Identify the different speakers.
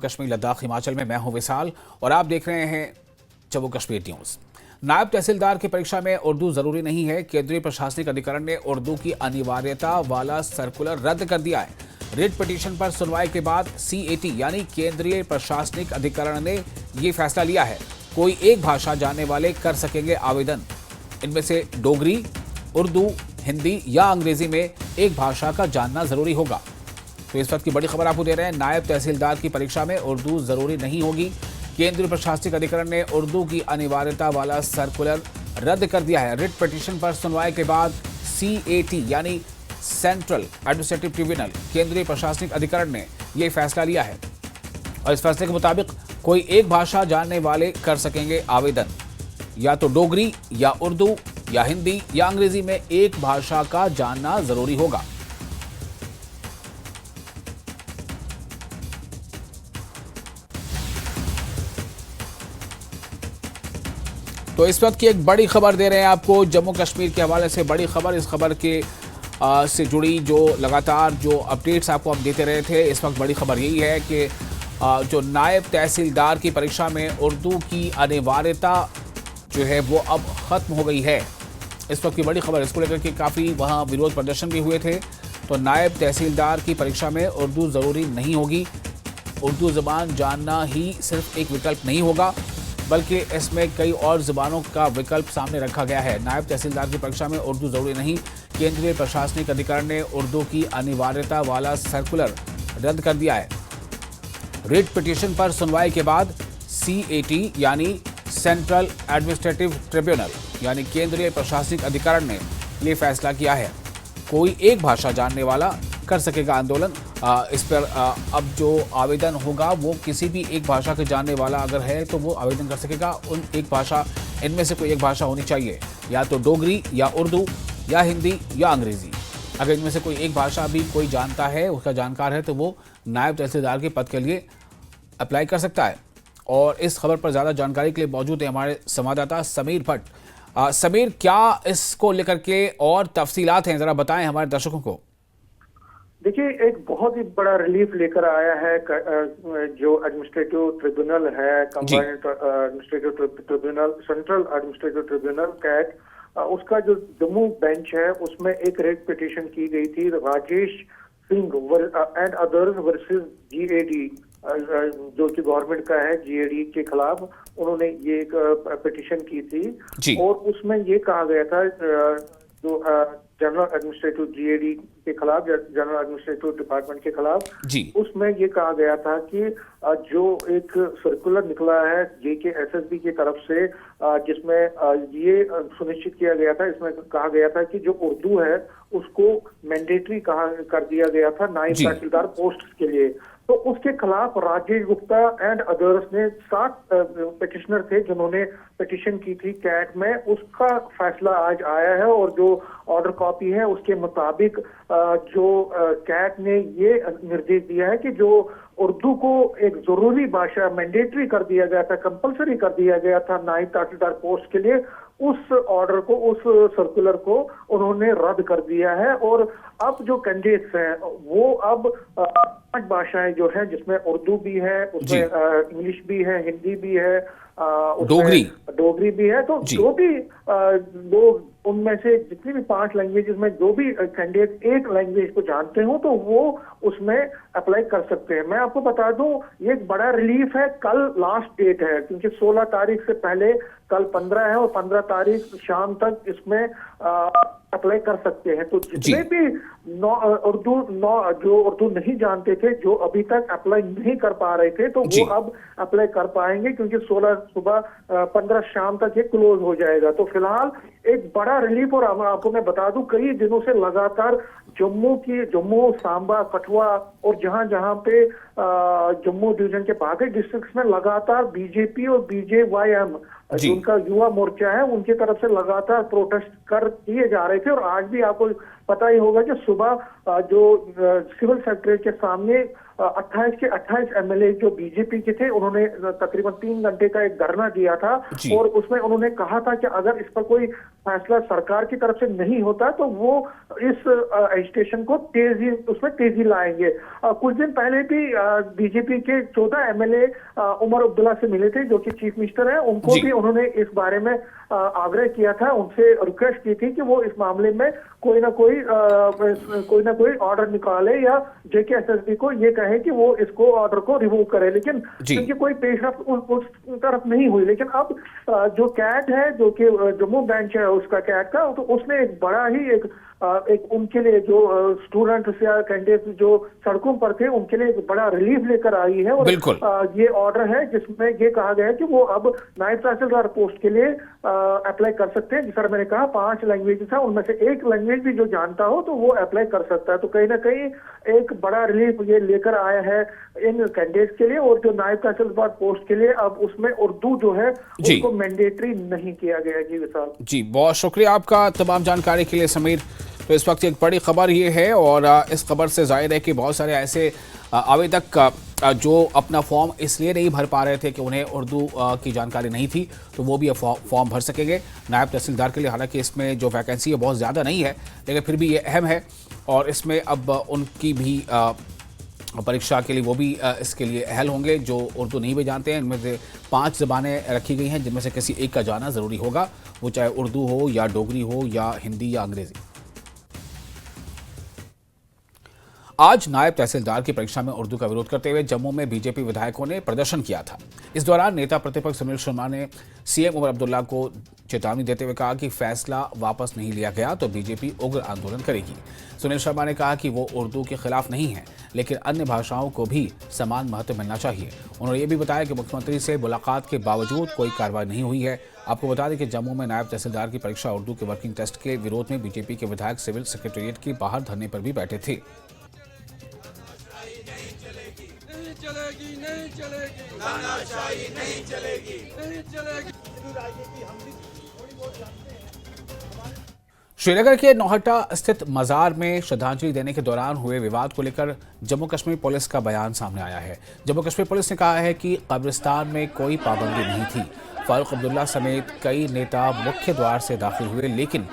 Speaker 1: कश्मीर लद्दाख हिमाचल में मैं हूं विशाल और आप देख रहे हैं जम्मू कश्मीर न्यूज। नायब तहसीलदार की परीक्षा में उर्दू जरूरी नहीं है। केंद्रीय प्रशासनिक अधिकरण ने उर्दू की अनिवार्यता वाला सर्कुलर रद्द कर दिया है। रिट पिटीशन पर सुनवाई के बाद CAT यानी केंद्रीय प्रशासनिक अधिकरण ने ये फैसला लिया है। कोई एक भाषा जानने वाले कर सकेंगे आवेदन। इनमें से डोगरी, उर्दू, हिंदी या अंग्रेजी में एक भाषा का जानना जरूरी होगा। तो इस वक्त की बड़ी खबर आपको दे रहे हैं। नायब तहसीलदार की परीक्षा में उर्दू जरूरी नहीं होगी। केंद्रीय प्रशासनिक अधिकरण ने उर्दू की अनिवार्यता वाला सर्कुलर रद्द कर दिया है। रिट पिटीशन पर सुनवाई के बाद CAT यानी सेंट्रल एडमिनिस्ट्रेटिव ट्रिब्यूनल केंद्रीय प्रशासनिक अधिकरण ने यह फैसला लिया है और इस फैसले के मुताबिक कोई एक भाषा जानने वाले कर सकेंगे आवेदन। या तो डोगरी या उर्दू या हिंदी या अंग्रेजी में एक भाषा का जानना जरूरी होगा। तो इस वक्त की एक बड़ी खबर दे रहे हैं आपको जम्मू कश्मीर के हवाले से। बड़ी खबर, इस खबर के से जुड़ी जो लगातार जो अपडेट्स आपको हम देते रहे थे, इस वक्त बड़ी खबर यही है कि जो नायब तहसीलदार की परीक्षा में उर्दू की अनिवार्यता जो है वो अब ख़त्म हो गई है। इस वक्त की बड़ी खबर इसको लेकर के काफ़ी वहाँ विरोध प्रदर्शन भी हुए थे। तो नायब तहसीलदार की परीक्षा में उर्दू ज़रूरी नहीं होगी। उर्दू ज़बान जानना ही सिर्फ एक विकल्प नहीं होगा, बल्कि इसमें कई और ज़बानों का विकल्प सामने रखा गया है। नायब तहसीलदार की परीक्षा में उर्दू ज़रूरी नहीं। केंद्रीय प्रशासनिक अधिकरण ने उर्दू की अनिवार्यता वाला सर्कुलर रद्द कर दिया है। रिट पिटीशन पर सुनवाई के बाद CAT यानी सेंट्रल एडमिनिस्ट्रेटिव ट्रिब्यूनल यानी केंद्रीय प्रशासनिक अधिकरण ने यह फैसला किया है। कोई एक भाषा जानने वाला कर सकेगा आंदोलन। इस पर अब जो आवेदन होगा वो किसी भी एक भाषा के जानने वाला अगर है तो वो आवेदन कर सकेगा। उन एक भाषा, इनमें से कोई एक भाषा होनी चाहिए, या तो डोगरी या उर्दू या हिंदी या अंग्रेजी। अगर इनमें से कोई एक भाषा भी कोई जानता है, उसका जानकार है, तो वो नायब तहसीलदार के पद के लिए अप्लाई कर सकता है। और इस खबर पर ज़्यादा जानकारी के लिए मौजूद है हमारे संवाददाता समीर भट्ट। समीर, क्या इसको लेकर के और तफसीलात हैं, ज़रा बताएं हमारे दर्शकों को।
Speaker 2: देखिए, एक बहुत ही बड़ा रिलीफ लेकर आया है जो एडमिनिस्ट्रेटिव ट्रिब्यूनल है, combined administrative tribunal, central administrative tribunal CAT, उसका जो जम्मू बेंच है उसमें एक रेट पिटीशन की गई थी Rajesh Singh and others versus GAD, जो कि गवर्नमेंट का है, GAD के खिलाफ उन्होंने ये एक पिटीशन की थी। और उसमें ये कहा गया था जो जनरल एडमिनिस्ट्रेटिव GAD के खिलाफ, जनरल एडमिनिस्ट्रेटिव डिपार्टमेंट के खिलाफ, उसमें ये कहा गया था कि जो एक सर्कुलर निकला है JKSSB की तरफ से, जिसमें ये सुनिश्चित किया गया था, इसमें कहा गया था कि जो उर्दू है उसको मैंडेटरी कर दिया गया था नायब तहसीलदार पोस्ट के लिए। तो उसके खिलाफ राजेश गुप्ता एंड अदर्स ने 7 पिटिशनर थे जिन्होंने पिटीशन की थी कैट में। उसका फैसला आज आया है और जो ऑर्डर कॉपी है उसके मुताबिक जो कैट ने ये निर्देश दिया है कि जो उर्दू को एक जरूरी भाषा मैंडेटरी कर दिया गया था, कंपलसरी कर दिया गया था नायब तहसीलदार पोस्ट के लिए, उस ऑर्डर को, उस सर्कुलर को उन्होंने रद्द कर दिया है। और अब जो कैंडिडेट्स हैं वो अब 5 भाषाएं जो है, जिसमें उर्दू भी है, उसमें इंग्लिश भी है, हिंदी भी है, डोगरी भी है। तो जो भी लोग उनमें से जितनी भी 5 लैंग्वेजेस में जो भी कैंडिडेट एक लैंग्वेज को जानते हो तो वो उसमें अप्लाई कर सकते हैं। मैं आपको बता दूं, ये एक बड़ा रिलीफ है। कल लास्ट डेट है, क्योंकि 16 तारीख से पहले कल 15 है और 15 तारीख शाम तक इसमें अप्लाई कर सकते हैं। तो जितने भी जो उर्दू नहीं जानते थे, जो अभी तक अप्लाई नहीं कर पा रहे थे, तो वो अब अप्लाई कर पाएंगे, क्योंकि 16 सुबह 15 शाम तक ये क्लोज हो जाएगा। तो फिलहाल एक बड़ा रिलीफ। और आपको मैं बता दूं, कई दिनों से लगातार जम्मू, सांबा, कठुआ और जहां पे जम्मू डिवीजन के बाकी डिस्ट्रिक्ट्स में लगातार BJP और BJYM, जो उनका युवा मोर्चा है, उनकी तरफ से लगातार प्रोटेस्ट कर किए जा रहे थे। और आज भी आपको पता ही होगा कि सुबह जो सिविल सेक्रेटरी के सामने 28 के 28 एमएलए जो बीजेपी के थे, उन्होंने तकरीबन 3 घंटे का एक धरना दिया था और उसमें उन्होंने कहा था कि अगर इस पर कोई फैसला सरकार की तरफ से नहीं होता तो वो इस एजिटेशन को उसमें तेजी लाएंगे। कुछ दिन पहले भी बीजेपी के 14 एमएलए उमर अब्दुल्ला से मिले थे, जो कि चीफ मिनिस्टर है। उनको भी उन्होंने इस बारे में आग्रह किया था, उनसे रिक्वेस्ट की थी कि वो इस मामले में कोई ना कोई ऑर्डर निकाले या जेकेएसएसबी को ये कहे कि वो इसको ऑर्डर को रिवोक करे, लेकिन क्योंकि कोई पेशरफ उस तरफ नहीं हुई। लेकिन अब जो कैट है, जो कि जम्मू बेंच है उसका कैट का, तो उसने एक बड़ा ही एक उनके लिए जो स्टूडेंट्स या कैंडिडेट्स जो सड़कों पर थे उनके लिए एक बड़ा रिलीफ लेकर आई है। और ये ऑर्डर है जिसमें ये कहा गया है कि वो अब नायब तहसीलदार पोस्ट के लिए अप्लाई कर सकते हैं। जिस मैंने कहा 5 लैंग्वेजेस है, उनमें से एक लैंग्वेज भी जो जानता हो तो वो अप्लाई कर सकता है। तो कहीं ना कहीं एक बड़ा रिलीफ ये लेकर आया है इन कैंडिडेट्स के लिए। और जो नायब तहसीलदार पोस्ट के लिए अब उसमें उर्दू जो है उसको मैंडेटरी नहीं किया गया। जी विशाल
Speaker 1: जी, बहुत शुक्रिया आपका तमाम जानकारी के लिए समीर। तो इस वक्त एक बड़ी खबर ये है और इस खबर से जाहिर है कि बहुत सारे ऐसे आवेदक जो अपना फॉर्म इसलिए नहीं भर पा रहे थे कि उन्हें उर्दू की जानकारी नहीं थी, तो वो भी अब फॉर्म भर सकेंगे नायब तहसीलदार के लिए। हालांकि इसमें जो वैकेंसी है बहुत ज़्यादा नहीं है, लेकिन फिर भी ये अहम है और इसमें अब उनकी भी परीक्षा के लिए वो भी इसके लिए अहल होंगे जो उर्दू नहीं भी जानते हैं। इनमें से 5 ज़बानें रखी गई हैं जिनमें से किसी एक का जाना ज़रूरी होगा, वो चाहे उर्दू हो या डोगरी हो या हिंदी या अंग्रेज़ी। आज नायब तहसीलदार की परीक्षा में उर्दू का विरोध करते हुए जम्मू में बीजेपी विधायकों ने प्रदर्शन किया था। इस दौरान नेता प्रतिपक्ष सुनील शर्मा ने सीएम उमर अब्दुल्ला को चेतावनी देते हुए कहा कि फैसला वापस नहीं लिया गया तो बीजेपी उग्र आंदोलन करेगी। सुनील शर्मा ने कहा कि वो उर्दू के खिलाफ नहीं है, लेकिन अन्य भाषाओं को भी समान महत्व मिलना चाहिए। उन्होंने ये भी बताया कि मुख्यमंत्री से मुलाकात के बावजूद कोई कार्रवाई नहीं हुई है। आपको बता दें कि जम्मू में नायब तहसीलदार की परीक्षा उर्दू के वर्किंग टेस्ट के विरोध में बीजेपी के विधायक सिविल सेक्रेटेरिएट के बाहर धरने पर भी बैठे थे।
Speaker 3: नहीं चलेगी, तानाशाही नहीं चलेगी, नहीं चलेगी।
Speaker 1: श्रीनगर के नौहट्टा स्थित मजार में श्रद्धांजलि देने के दौरान हुए विवाद को लेकर जम्मू कश्मीर पुलिस का बयान सामने आया है। जम्मू कश्मीर पुलिस ने कहा है कि कब्रिस्तान में कोई पाबंदी नहीं थी। फारूक अब्दुल्ला समेत कई नेता मुख्य द्वार से दाखिल हुए, लेकिन